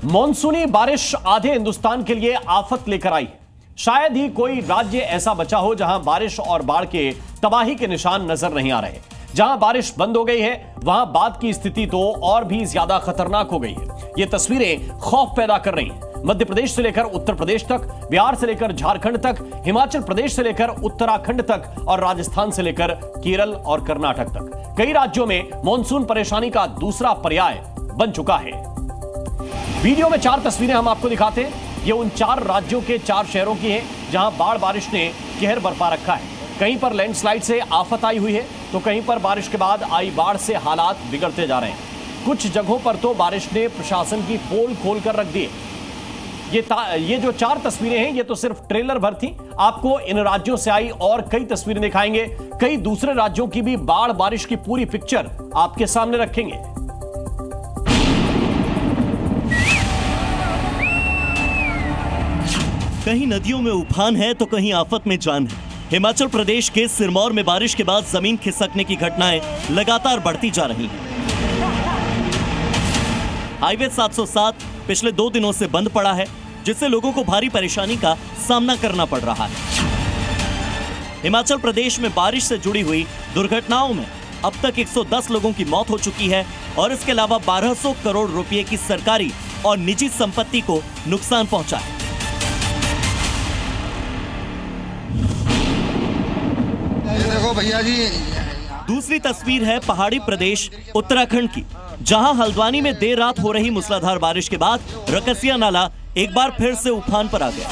मॉनसूनी बारिश आधे हिंदुस्तान के लिए आफत लेकर आई है। शायद ही कोई राज्य ऐसा बचा हो जहां बारिश और बाढ़ के तबाही के निशान नजर नहीं आ रहे। जहां बारिश बंद हो गई है वहां बाद की स्थिति तो और भी ज्यादा खतरनाक हो गई है। ये तस्वीरें खौफ पैदा कर रही हैं। मध्य प्रदेश से लेकर उत्तर प्रदेश तक, बिहार से लेकर झारखंड तक, हिमाचल प्रदेश से लेकर उत्तराखंड तक और राजस्थान से लेकर केरल और कर्नाटक तक कई राज्यों में मॉनसून परेशानी का दूसरा पर्याय बन चुका है। वीडियो में 4 तस्वीरें हम आपको दिखाते हैं। ये उन 4 राज्यों के 4 शहरों की हैं जहां बाढ़ बारिश ने कहर बरपा रखा है। कहीं पर लैंडस्लाइड से आफत आई हुई है तो कहीं पर बारिश के बाद आई बाढ़ से हालात बिगड़ते जा रहे हैं। कुछ जगहों पर तो बारिश ने प्रशासन की पोल खोलकर रख दी। ये जो 4 तस्वीरें हैं ये तो सिर्फ ट्रेलर भर थी। आपको इन राज्यों से आई और कई तस्वीरें दिखाएंगे। कई दूसरे राज्यों की भी बाढ़ बारिश की पूरी पिक्चर आपके सामने रखेंगे। कहीं नदियों में उफान है तो कहीं आफत में जान है। हिमाचल प्रदेश के सिरमौर में बारिश के बाद जमीन खिसकने की घटनाएं लगातार बढ़ती जा रही हैं। हाईवे 707 पिछले 2 दिनों से बंद पड़ा है, जिससे लोगों को भारी परेशानी का सामना करना पड़ रहा है। हिमाचल प्रदेश में बारिश से जुड़ी हुई दुर्घटनाओं में अब तक 110 लोगों की मौत हो चुकी है और इसके अलावा 1200 करोड़ रुपए की सरकारी और निजी संपत्ति को नुकसान पहुंचा है। देखो भैया जी, दूसरी तस्वीर है पहाड़ी प्रदेश उत्तराखंड की, जहां हल्द्वानी में देर रात हो रही मूसलाधार बारिश के बाद रकसिया नाला एक बार फिर से उफान पर आ गया।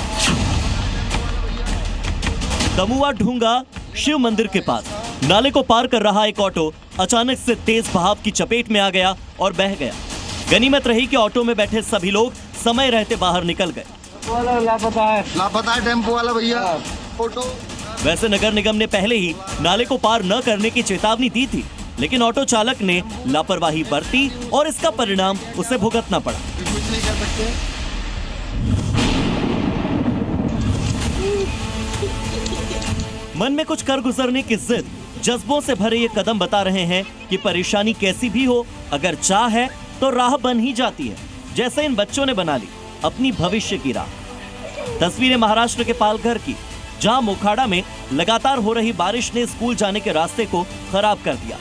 दमुआ ढूंगा शिव मंदिर के पास नाले को पार कर रहा एक ऑटो अचानक से तेज बहाव की चपेट में आ गया और बह गया। गनीमत रही कि ऑटो में बैठे सभी लोग समय रहते बाहर निकल गए। लापता है टेम्पो वाला भैया। ऑटो वैसे नगर निगम ने पहले ही नाले को पार न करने की चेतावनी दी थी, लेकिन ऑटो चालक ने लापरवाही बरती और इसका परिणाम उसे भुगतना पड़ा। कुछ नहीं कर सकते। मन में कुछ कर गुजरने की जिद, जज्बों से भरे ये कदम बता रहे हैं कि परेशानी कैसी भी हो, अगर चाह है तो राह बन ही जाती है, जैसे इन बच्चों ने बना ली अपनी भविष्य की राह। तस्वीरें महाराष्ट्र के पालघर की, जहां मोखाड़ा में लगातार हो रही बारिश ने स्कूल जाने के रास्ते को खराब कर दिया,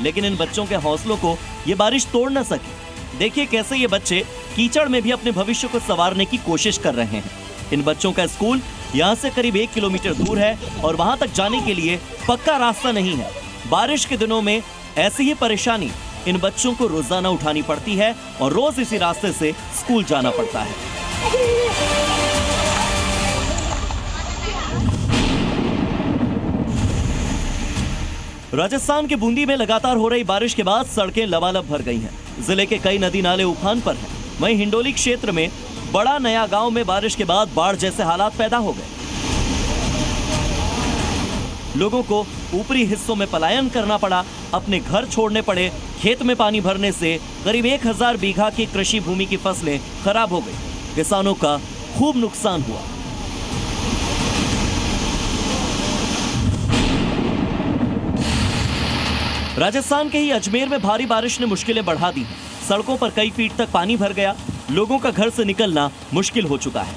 लेकिन इन बच्चों के हौसलों को ये बारिश तोड़ न सकी। देखिए कैसे ये बच्चे कीचड़ में भी अपने भविष्य को संवारने की कोशिश कर रहे हैं। इन बच्चों का स्कूल यहाँ से करीब 1 किलोमीटर दूर है और वहां तक जाने के लिए पक्का रास्ता नहीं है। बारिश के दिनों में ऐसी ही परेशानी इन बच्चों को रोजाना उठानी पड़ती है और रोज इसी रास्ते से स्कूल जाना पड़ता है। राजस्थान के बूंदी में लगातार हो रही बारिश के बाद सड़कें लबालब भर गई हैं। जिले के कई नदी नाले उफान पर हैं। वहीं हिंडोली क्षेत्र में बड़ा नया गांव में बारिश के बाद बाढ़ जैसे हालात पैदा हो गए। लोगों को ऊपरी हिस्सों में पलायन करना पड़ा, अपने घर छोड़ने पड़े। खेत में पानी भरने से करीब 1000 बीघा की कृषि भूमि की फसलें खराब हो गई। किसानों का खूब नुकसान हुआ। राजस्थान के ही अजमेर में भारी बारिश ने मुश्किलें बढ़ा दी। सड़कों पर कई फीट तक पानी भर गया। लोगों का घर से निकलना मुश्किल हो चुका है।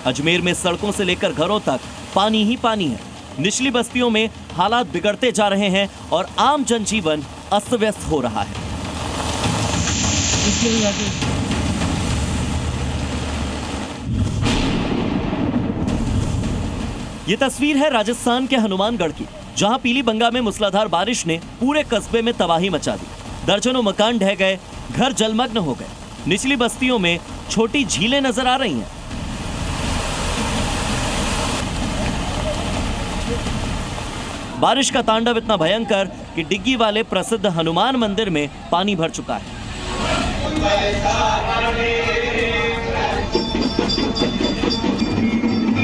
अजमेर में सड़कों से लेकर घरों तक पानी ही पानी है। निचली बस्तियों में हालात बिगड़ते जा रहे हैं और आम जनजीवन अस्त व्यस्त हो रहा है। ये तस्वीर है राजस्थान के हनुमानगढ़ की, जहां पीलीबंगा में मूसलाधार बारिश ने पूरे कस्बे में तबाही मचा दी। दर्जनों मकान ढह गए, घर जलमग्न हो गए। निचली बस्तियों में छोटी झीलें नजर आ रही हैं। बारिश का तांडव इतना भयंकर कि डिग्गी वाले प्रसिद्ध हनुमान मंदिर में पानी भर चुका है।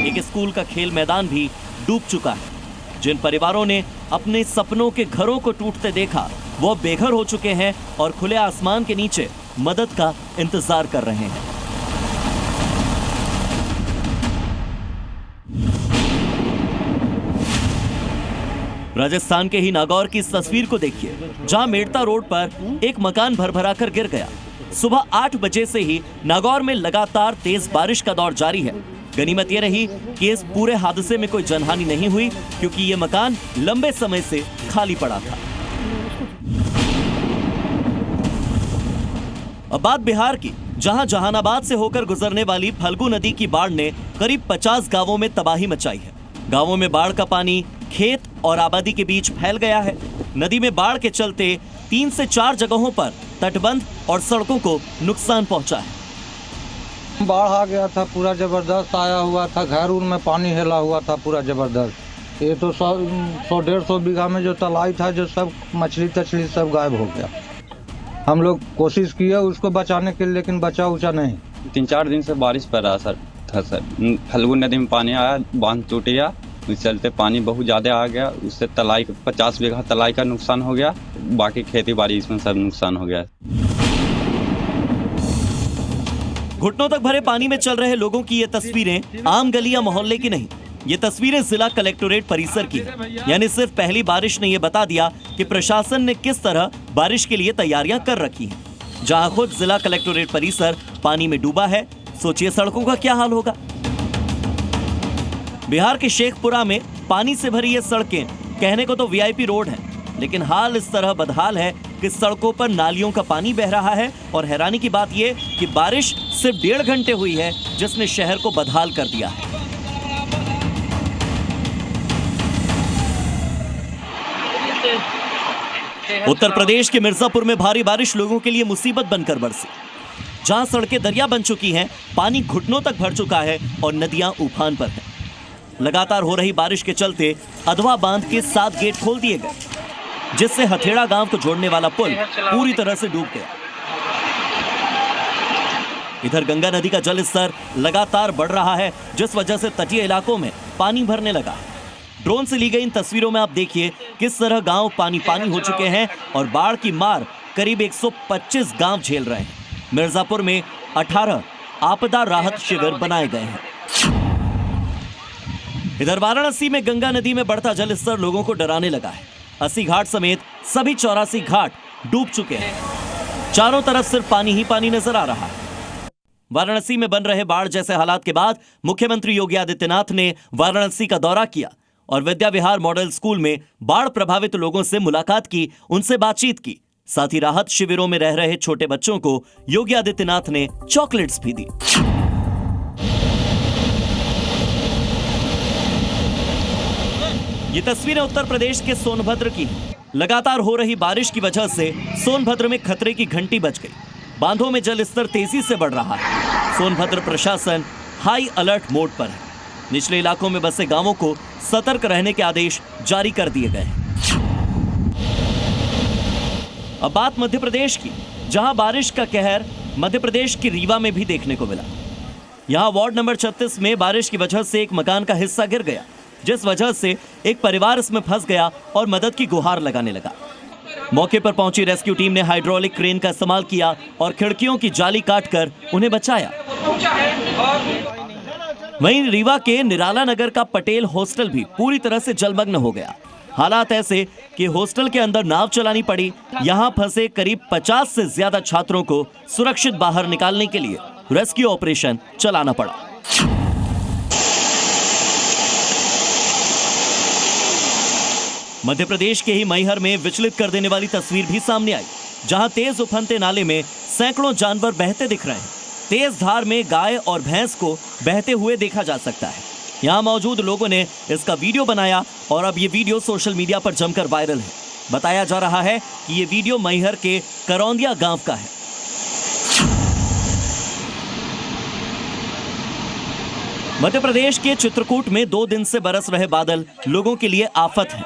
एक स्कूल का खेल मैदान भी डूब चुका है। जिन परिवारों ने अपने सपनों के घरों को टूटते देखा, वो बेघर हो चुके हैं और खुले आसमान के नीचे मदद का इंतजार कर रहे हैं। राजस्थान के ही नागौर की इस तस्वीर को देखिए, जहां मेड़ता रोड पर एक मकान भरभरा कर गिर गया। सुबह 8 बजे से ही नागौर में लगातार तेज बारिश का दौर जारी है। गनीमत ये रही कि इस पूरे हादसे में कोई जनहानि नहीं हुई, क्योंकि ये मकान लंबे समय से खाली पड़ा था। अब बात बिहार की, जहां जहानाबाद से होकर गुजरने वाली फल्गु नदी की बाढ़ ने करीब 50 गांवों में तबाही मचाई है। गांवों में बाढ़ का पानी खेत और आबादी के बीच फैल गया है। नदी में बाढ़ के चलते 3 से 4 जगहों पर तटबंध और सड़कों को नुकसान पहुंचा है। बाढ़ आ गया था, पूरा जबरदस्त आया हुआ था, घर उर में पानी हिला हुआ था पूरा जबरदस्त। ये तो 100-150 बीघा में जो तलाई था, जो सब मछली तछली सब गायब हो गया। हम लोग कोशिश किए उसको बचाने के लिए, लेकिन बचा उचा नहीं। 3-4 दिन से बारिश पड़ रहा सर। फल्गु नदी में पानी आया, बांध टूट गया, उस चलते पानी बहुत ज़्यादा आ गया। उससे तलाई 50 बीघा तलाई का नुकसान हो गया, बाकी खेती बाड़ी इसमें सब नुकसान हो गया। घुटनों तक भरे पानी में चल रहे लोगों की ये तस्वीरें आम गली या मोहल्ले की नहीं, ये तस्वीरें जिला कलेक्टोरेट परिसर की है। यानी सिर्फ पहली बारिश ने ये बता दिया कि प्रशासन ने किस तरह बारिश के लिए तैयारियां कर रखी हैं। जहां खुद जिला कलेक्टोरेट परिसर पानी में डूबा है, सोचिए सड़कों का क्या हाल होगा। बिहार के शेखपुरा में पानी से भरी ये सड़कें कहने को तो वीआईपी रोड हैं, लेकिन हाल इस तरह बदहाल है कि सड़कों पर नालियों का पानी बह रहा है। और हैरानी की बात यह कि बारिश सिर्फ 1.5 घंटे हुई है, जिसने शहर को बदहाल कर दिया है। उत्तर प्रदेश के मिर्जापुर में भारी बारिश लोगों के लिए मुसीबत बनकर बरसी। जहां सड़कें दरिया बन चुकी हैं, पानी घुटनों तक भर चुका है और नदियां उफान पर हैं। लगातार हो रही बारिश के चलते अधवा बांध के 7 गेट खोल दिए गए, जिससे हथेड़ा गांव को जोड़ने वाला पुल पूरी तरह से डूब गया। इधर गंगा नदी का जल स्तर लगातार बढ़ रहा है, जिस वजह से तटीय इलाकों में पानी भरने लगा है। ड्रोन से ली गई इन तस्वीरों में आप देखिए किस तरह गांव पानी पानी हो चुके हैं और बाढ़ की मार करीब 125 गांव झेल रहे हैं। मिर्जापुर में 18 आपदा राहत शिविर बनाए गए हैं। इधर वाराणसी में गंगा नदी में बढ़ता जल स्तर लोगों को डराने लगा है। 80 घाट समेत सभी 84 घाट डूब चुके हैं। चारों तरफ सिर्फ पानी ही पानी नजर आ रहा है। वाराणसी में बन रहे बाढ़ जैसे हालात के बाद मुख्यमंत्री योगी आदित्यनाथ ने वाराणसी का दौरा किया और विद्या विहार मॉडल स्कूल में बाढ़ प्रभावित लोगों से मुलाकात की, उनसे बातचीत की। साथ ही राहत शिविरों में रह रहे छोटे बच्चों को योगी आदित्यनाथ ने चॉकलेट्स भी दी। ये तस्वीरें उत्तर प्रदेश के सोनभद्र की हैं। लगातार हो रही बारिश की वजह से सोनभद्र में खतरे की घंटी बज गई। बांधों में जल स्तर तेजी से बढ़ रहा है। सोनभद्र प्रशासन हाई अलर्ट मोड पर है। निचले इलाकों में बसे गांवों को सतर्क रहने के आदेश जारी कर दिए गए हैं। अब बात मध्य प्रदेश की, जहां बारिश का कहर मध्य प्रदेश की रीवा में भी देखने को मिला। यहां वार्ड नंबर 36 में बारिश की वजह से एक मकान का हिस्सा गिर गया, जिस वजह से एक परिवार इसमें फंस गया और मदद की गुहार लगाने लगा। मौके पर पहुंची रेस्क्यू टीम ने हाइड्रोलिक क्रेन का इस्तेमाल किया और खिड़कियों की जाली काटकर उन्हें बचाया। वहीं रीवा के निराला नगर का पटेल हॉस्टल भी पूरी तरह से जलमग्न हो गया। हालात ऐसे कि हॉस्टल के अंदर नाव चलानी पड़ी। यहां फंसे करीब 50 से ज्यादा छात्रों को सुरक्षित बाहर निकालने के लिए रेस्क्यू ऑपरेशन चलाना पड़ा। मध्य प्रदेश के ही मैहर में विचलित कर देने वाली तस्वीर भी सामने आई, जहां तेज उफनते नाले में सैकड़ों जानवर बहते दिख रहे हैं। तेज धार में गाय और भैंस को बहते हुए देखा जा सकता है। यहां मौजूद लोगों ने इसका वीडियो बनाया और अब ये वीडियो सोशल मीडिया पर जमकर वायरल है। बताया जा रहा है कि ये वीडियो मैहर के करौंदिया गांव का है। मध्य प्रदेश के चित्रकूट में 2 दिन से बरस रहे बादल लोगों के लिए आफत है।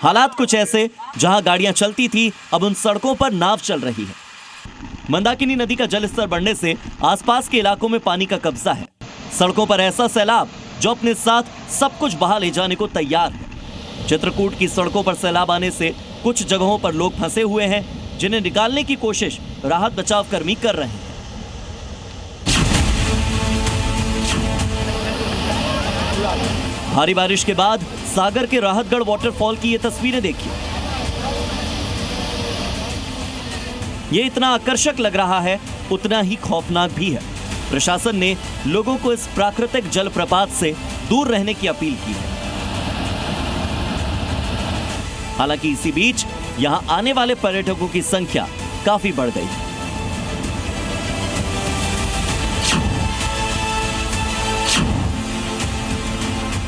हालात कुछ ऐसे, जहां गाड़ियां चलती थी अब उन सड़कों पर नाव चल रही है। मंदाकिनी नदी का जलस्तर बढ़ने से आसपास के इलाकों में पानी का कब्जा है। सड़कों पर ऐसा सैलाब जो अपने साथ सब कुछ बहा ले जाने को तैयार है। चित्रकूट की सड़कों पर सैलाब आने से कुछ जगहों पर लोग फंसे हुए हैं, जिन्हें निकालने की कोशिश राहत बचाव कर्मी कर रहे हैं। भारी बारिश के बाद सागर के राहतगढ़ वाटरफॉल की ये तस्वीरें देखिए। ये इतना आकर्षक लग रहा है, उतना ही खौफनाक भी है। प्रशासन ने लोगों को इस प्राकृतिक जलप्रपात से दूर रहने की अपील की है। हालांकि इसी बीच यहां आने वाले पर्यटकों की संख्या काफी बढ़ गई है।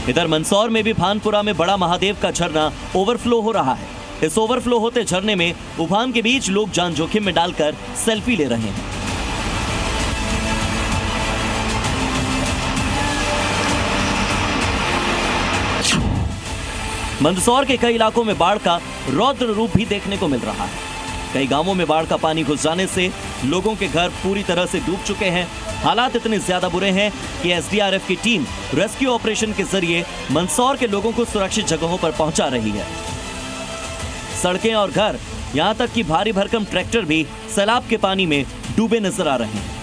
इधर मंदसौर में भी भानपुरा में बड़ा महादेव का झरना ओवरफ्लो हो रहा है। इस ओवरफ्लो होते झरने में उफान के बीच लोग जान जोखिम में डालकर सेल्फी ले रहे हैं। मंदसौर के कई इलाकों में बाढ़ का रौद्र रूप भी देखने को मिल रहा है। कई गांवों में बाढ़ का पानी घुस जाने से लोगों के घर पूरी तरह से डूब चुके हैं। हालात इतने ज्यादा बुरे हैं कि एसडीआरएफ की टीम रेस्क्यू ऑपरेशन के जरिए मंदसौर के लोगों को सुरक्षित जगहों पर पहुंचा रही है। सड़कें और घर, यहां तक कि भारी भरकम ट्रैक्टर भी सैलाब के पानी में डूबे नजर आ रहे हैं।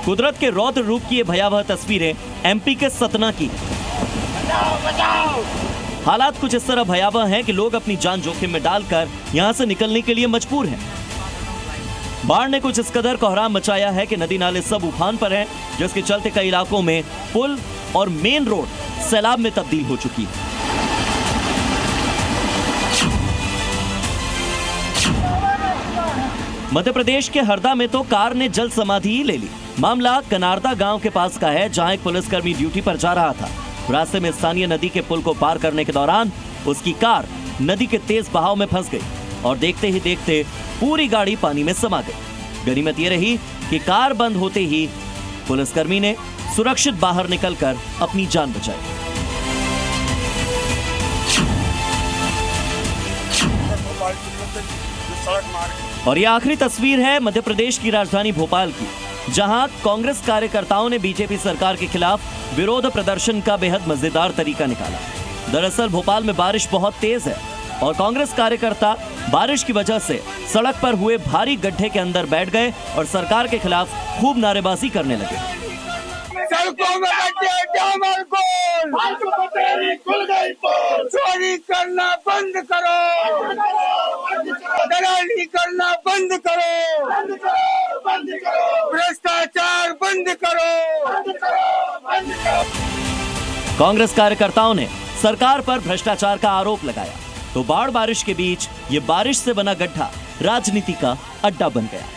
कुदरत के रौद्र रूप की ये भयावह तस्वीरें एमपी के सतना की हैं। हालात कुछ इस तरह भयावह हैं कि लोग अपनी जान जोखिम में डालकर यहां से निकलने के लिए मजबूर हैं। बाढ़ ने कुछ इस कदर कोहराम मचाया है कि नदी नाले सब उफान पर हैं, जिसके चलते कई इलाकों में पुल और मेन रोड सैलाब में तब्दील हो चुकी है। मध्य प्रदेश के हरदा में तो कार ने जल समाधि ही ले ली। मामला कनारदा गांव के पास का है, जहां एक पुलिसकर्मी ड्यूटी पर जा रहा था। रास्ते में स्थानीय नदी के पुल को पार करने के दौरान उसकी कार नदी के तेज बहाव में फंस गई और देखते ही देखते पूरी गाड़ी पानी में समा गई। गनीमत ये रही कि कार बंद होते ही पुलिसकर्मी ने सुरक्षित बाहर निकलकर अपनी जान बचाई। और ये आखिरी तस्वीर है मध्य प्रदेश की राजधानी भोपाल की, जहां कांग्रेस कार्यकर्ताओं ने बीजेपी सरकार के खिलाफ विरोध प्रदर्शन का बेहद मजेदार तरीका निकाला। दरअसल भोपाल में बारिश बहुत तेज है और कांग्रेस कार्यकर्ता बारिश की वजह से सड़क पर हुए भारी गड्ढे के अंदर बैठ गए और सरकार के खिलाफ खूब नारेबाजी करने लगे। सड़कों में चोरी करना बंद करो, दलाली करना बंद करो, भ्रष्टाचार बंद करो। कांग्रेस कार्यकर्ताओं ने सरकार पर भ्रष्टाचार का आरोप लगाया तो बाढ़ बारिश के बीच ये बारिश से बना गड्ढा राजनीति का अड्डा बन गया।